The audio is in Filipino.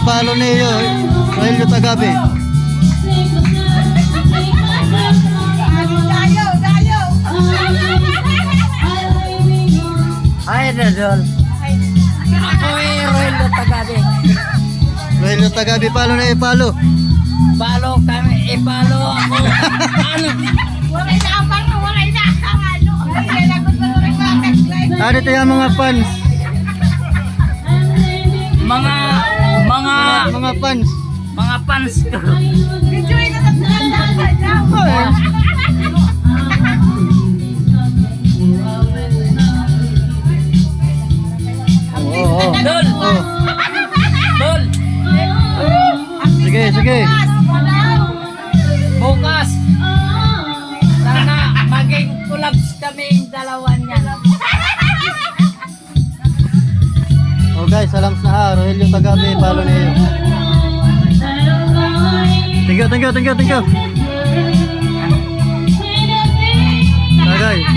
palo niyo. Rogelio Tagabi. Ay, Rodol. Ako Rogelio Tagabi. Rogelio Tagabi, palo na palo. Palo kami, ipalo ako. Ano? Ano ito yung mga fans? Mga fans. mga fans ko. Dol. Dol. Sige. Bukas. Sana maging collabs kami yung dalawa niya. Oh guys, salams na ha. Rogelio Tagabi, palo niyo. Thank you.